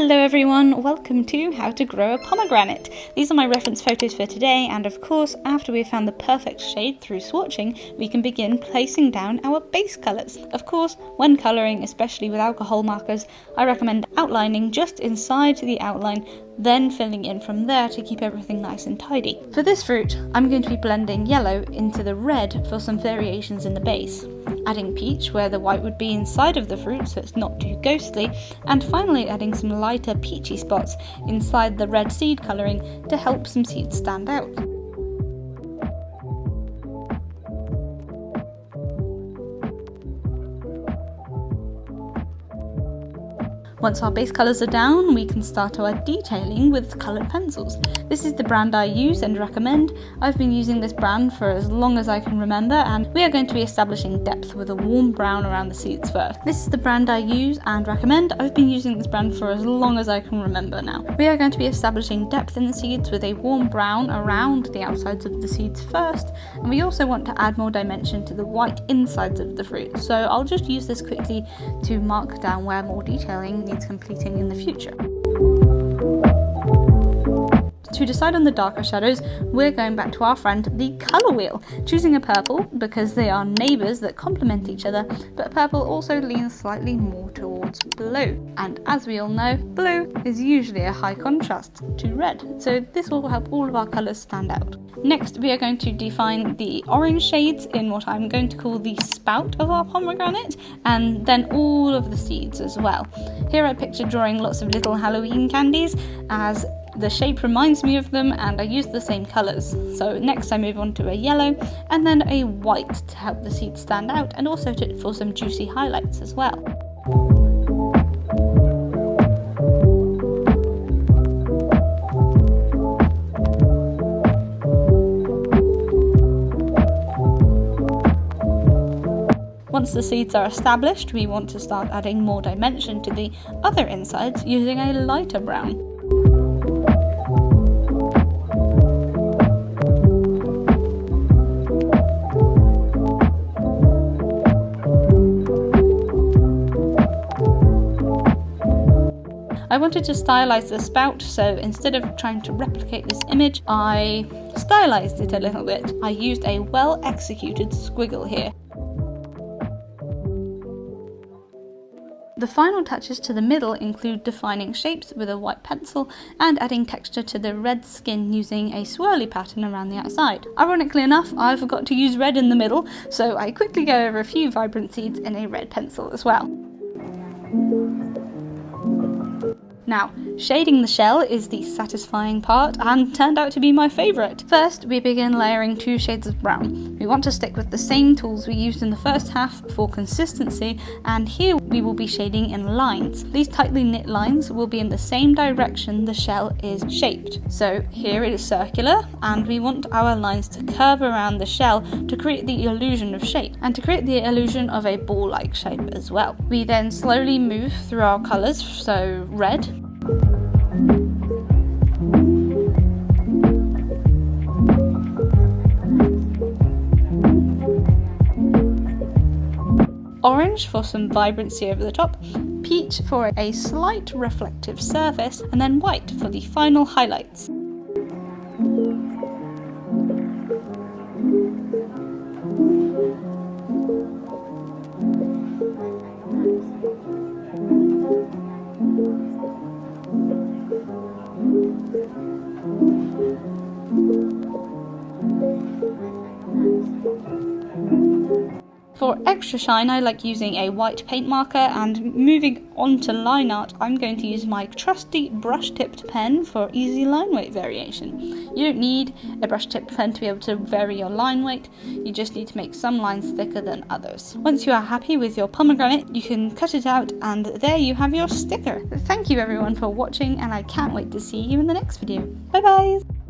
Hello everyone, welcome to How to Grow a Pomegranate. These are my reference photos for today, and of course after we've found the perfect shade through swatching, we can begin placing down our base colours. Of course, when colouring, especially with alcohol markers, I recommend outlining just inside the outline, then filling in from there to keep everything nice and tidy. For this fruit, I'm going to be blending yellow into the red for some variations in the base, adding peach where the white would be inside of the fruit so it's not too ghostly, and finally adding some lighter peachy spots inside the red seed colouring to help some seeds stand out. Once our base colours are down, we can start our detailing with coloured pencils. This is the brand I use and recommend. I've been using this brand for as long as I can remember, and we are going to be establishing depth with a warm brown around the seeds first. This is the brand I use and recommend. I've been using this brand for as long as I can remember now. We are going to be establishing depth in the seeds with a warm brown around the outsides of the seeds first, and we also want to add more dimension to the white insides of the fruit. So I'll just use this quickly to mark down where more detailing needs completing in the future. To decide on the darker shadows, we're going back to our friend the colour wheel, choosing a purple because they are neighbours that complement each other, but purple also leans slightly more towards blue, and as we all know, blue is usually a high contrast to red, so this will help all of our colours stand out. Next, we are going to define the orange shades in what I'm going to call the spout of our pomegranate, and then all of the seeds as well. Here I picture drawing lots of little Halloween candies, as the shape reminds me of them and I use the same colours. So next I move on to a yellow and then a white to help the seeds stand out, and also for some juicy highlights as well. Once the seeds are established, we want to start adding more dimension to the other insides using a lighter brown. I wanted to stylize the spout, so instead of trying to replicate this image, I stylized it a little bit. I used a well executed squiggle here. The final touches to the middle include defining shapes with a white pencil and adding texture to the red skin using a swirly pattern around the outside. Ironically enough, I forgot to use red in the middle, so I quickly go over a few vibrant seeds in a red pencil as well. Now, shading the shell is the satisfying part and turned out to be my favourite. First, we begin layering 2 shades of brown. We want to stick with the same tools we used in the first half for consistency, and here we will be shading in lines. These tightly knit lines will be in the same direction the shell is shaped. So here it is circular, and we want our lines to curve around the shell to create the illusion of shape, and to create the illusion of a ball-like shape as well. We then slowly move through our colours, so red, orange for some vibrancy over the top, peach for a slight reflective surface, and then white for the final highlights. For extra shine, I like using a white paint marker, and moving on to line art, I'm going to use my trusty brush-tipped pen for easy line weight variation. You don't need a brush-tipped pen to be able to vary your line weight, you just need to make some lines thicker than others. Once you are happy with your pomegranate, you can cut it out, and there you have your sticker. Thank you everyone for watching, and I can't wait to see you in the next video. Bye bye!